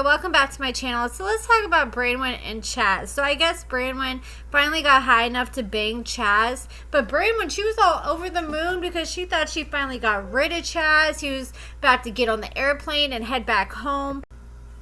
there, welcome back to my channel. So let's talk about Branwin and Chazz. So I guess Branwin finally got high enough to bang Chazz, but Branwin, she was all over the moon because she thought she finally got rid of Chazz. He was about to get on the airplane and head back home.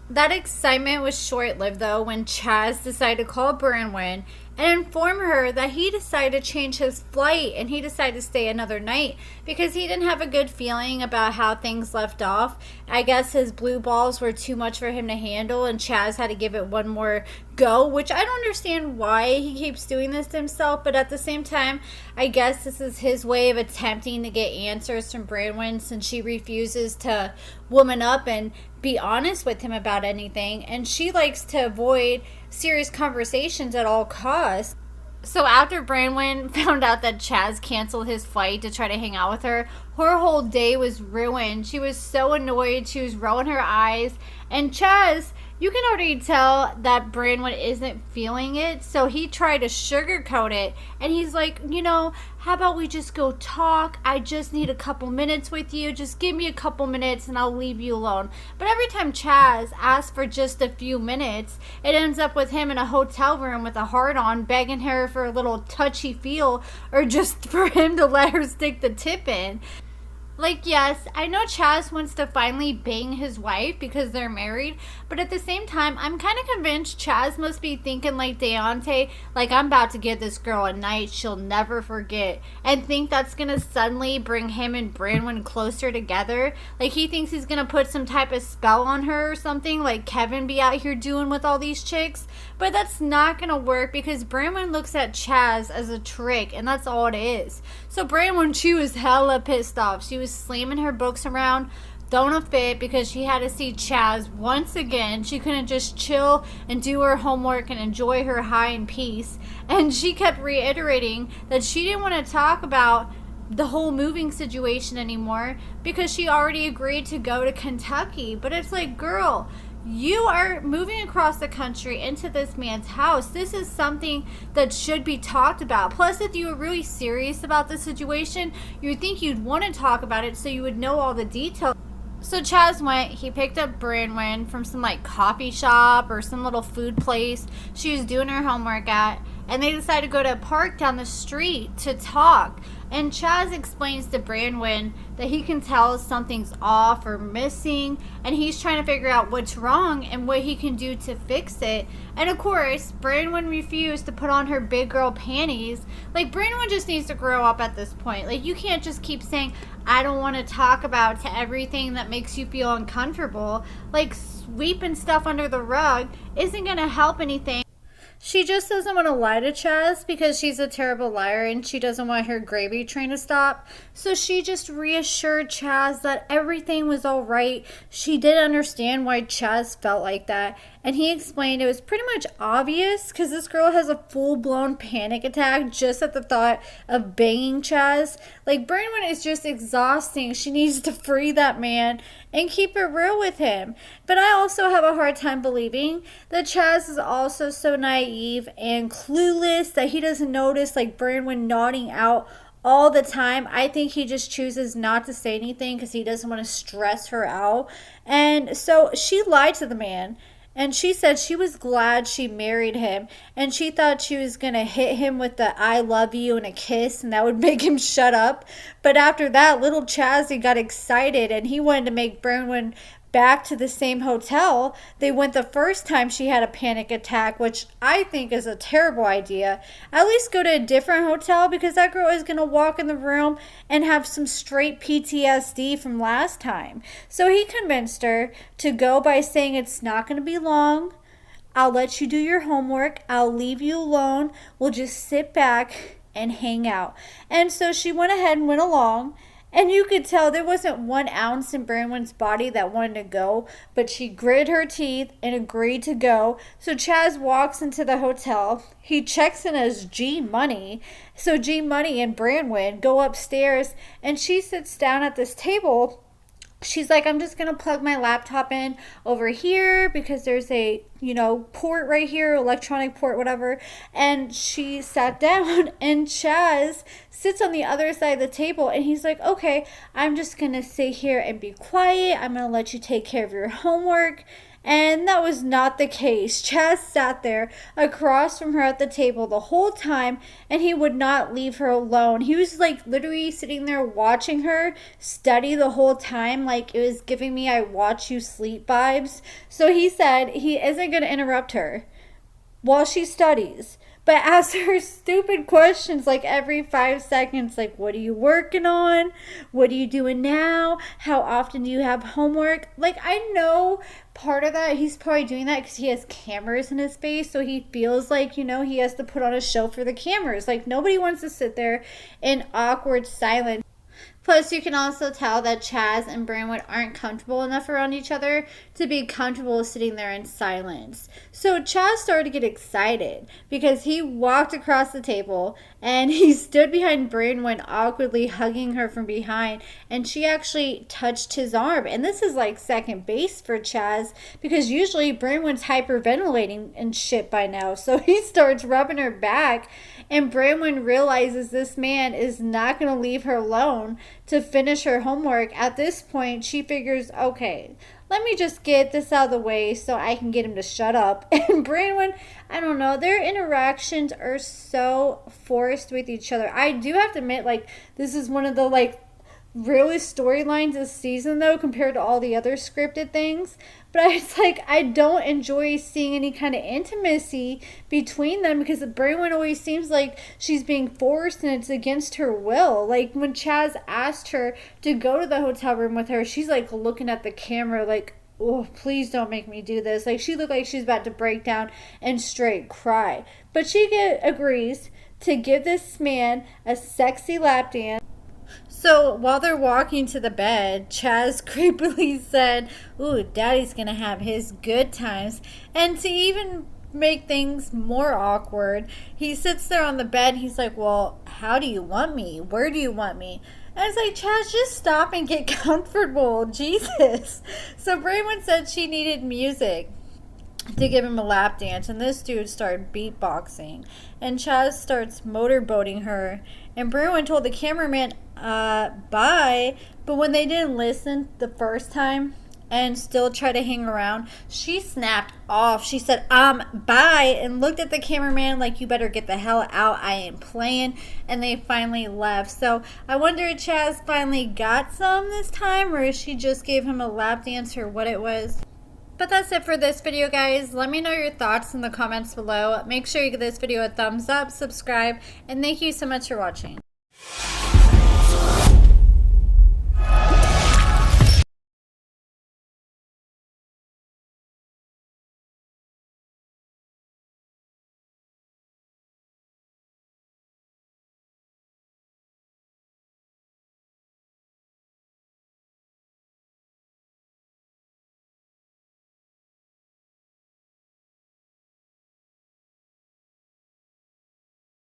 That excitement was short-lived though when Chazz decided to call Branwin and inform her that he decided to change his flight and he decided to stay another night because he didn't have a good feeling about how things left off. I guess his blue balls were too much for him to handle and Chazz had to give it one more go, which I don't understand why he keeps doing this to himself, but at the same time, I guess this is his way of attempting to get answers from Branwin since she refuses to woman up and be honest with him about anything, and she likes to avoid serious conversations at all costs. So after Branwin found out that Chazz canceled his flight to try to hang out with her, her whole day was ruined. She was so annoyed. She was rolling her eyes. And Chazz, you can already tell that Branwin isn't feeling it. So he tried to sugarcoat it. And he's like, you know, how about we just go talk? I just need a couple minutes with you. Just give me a couple minutes and I'll leave you alone. But every time Chazz asks for just a few minutes, it ends up with him in a hotel room with a heart on, begging her for a little touchy feel or just for him to let her stick the tip in. Like, yes, I know Chazz wants to finally bang his wife because they're married, but at the same time, I'm kind of convinced Chazz must be thinking like Deontay, like, I'm about to give this girl a night she'll never forget, and think that's going to suddenly bring him and Branwin closer together. Like, he thinks he's going to put some type of spell on her or something, like Kevin be out here doing with all these chicks, but that's not going to work because Branwin looks at Chazz as a trick, and that's all it is. So Branwin, she was hella pissed off. She was slamming her books around, throwing a fit because she had to see Chazz once again. She couldn't just chill and do her homework and enjoy her high in peace. And she kept reiterating that she didn't want to talk about the whole moving situation anymore because she already agreed to go to Kentucky. But it's like, girl, you are moving across the country into this man's house. This is something that should be talked about. Plus, if you were really serious about the situation, you would think you'd want to talk about it so you would know all the details. So Chazz went, he picked up Branwin from some like coffee shop or some little food place she was doing her homework at, and they decided to go to a park down the street to talk. And Chazz explains to Branwin that he can tell something's off or missing, and he's trying to figure out what's wrong and what he can do to fix it. And of course, Branwin refused to put on her big girl panties. Like, Branwin just needs to grow up at this point. Like, you can't just keep saying, I don't want to talk about to everything that makes you feel uncomfortable. Like, sweeping stuff under the rug isn't going to help anything. She just doesn't want to lie to Chazz because she's a terrible liar and she doesn't want her gravy train to stop. So she just reassured Chazz that everything was all right. She did understand why Chazz felt like that. And he explained it was pretty much obvious because this girl has a full-blown panic attack just at the thought of banging Chazz. Like, Branwin is just exhausting. She needs to free that man and keep it real with him. But I also have a hard time believing that Chazz is also so naive and clueless that he doesn't notice, like, Branwin nodding out all the time. I think he just chooses not to say anything because he doesn't want to stress her out. And so she lied to the man. And she said she was glad she married him. And she thought she was going to hit him with the I love you and a kiss. And that would make him shut up. But after that, little Chazzy got excited. And he wanted to make Branwin back to the same hotel they went the first time she had a panic attack, which I think is a terrible idea. At least go to a different hotel because that girl is going to walk in the room and have some straight PTSD from last time. So he convinced her to go by saying it's not going to be long. I'll let you do your homework. I'll leave you alone. We'll just sit back and hang out. And so she went ahead and went along. And you could tell there wasn't 1 ounce in Branwin's body that wanted to go, but she gritted her teeth and agreed to go. So Chazz walks into the hotel. He checks in as G Money. So G Money and Branwin go upstairs, and she sits down at this table. She's like, I'm just going to plug my laptop in over here because there's a, port right here, electronic port, whatever. And she sat down and Chazz sits on the other side of the table and he's like, okay, I'm just going to sit here and be quiet. I'm going to let you take care of your homework. And that was not the case. Chazz sat there across from her at the table the whole time, and he would not leave her alone. He was like literally sitting there watching her study the whole time, like it was giving me "I watch you sleep" vibes. So he said he isn't going to interrupt her while she studies, but asks her stupid questions like every 5 seconds, like, what are you working on? What are you doing now? How often do you have homework? Like, I know part of that, he's probably doing that because he has cameras in his face, so he feels like, you know, he has to put on a show for the cameras. Like, nobody wants to sit there in awkward silence. Plus, you can also tell that Chazz and Branwin aren't comfortable enough around each other to be comfortable sitting there in silence. So Chazz started to get excited because he walked across the table and he stood behind Branwin, awkwardly hugging her from behind, and she actually touched his arm. And this is like second base for Chazz because usually Branwin's hyperventilating and shit by now. So he starts rubbing her back, and Branwin realizes this man is not going to leave her alone to finish her homework. At this point, she figures, okay, let me just get this out of the way so I can get him to shut up. And Branwin, I don't know, their interactions are so forced with each other. I do have to admit, like, this is one of the, like, realest storylines this season, though, compared to all the other scripted things. But it's like, I don't enjoy seeing any kind of intimacy between them because Branwin always seems like she's being forced and it's against her will. Like, when Chazz asked her to go to the hotel room with her, she's like looking at the camera like, oh, please don't make me do this. Like, she looked like she's about to break down and straight cry. But she agrees to give this man a sexy lap dance. So while they're walking to the bed, Chazz creepily said, ooh, Daddy's gonna have his good times. And to even make things more awkward, he sits there on the bed and he's like, well, how do you want me? Where do you want me? And it's like, Chazz, just stop and get comfortable. Jesus. So Branwin said she needed music to give him a lap dance, and this dude started beatboxing, and Chazz starts motorboating her, and Branwin told the cameraman bye, but when they didn't listen the first time and still try to hang around, she snapped off. She said bye, and looked at the cameraman like, you better get the hell out, I ain't playing. And they finally left. So I wonder if Chazz finally got some this time, or if she just gave him a lap dance, or what it was. But that's it for this video, guys. Let me know your thoughts in the comments below. Make sure you give this video a thumbs up, subscribe, and thank you so much for watching.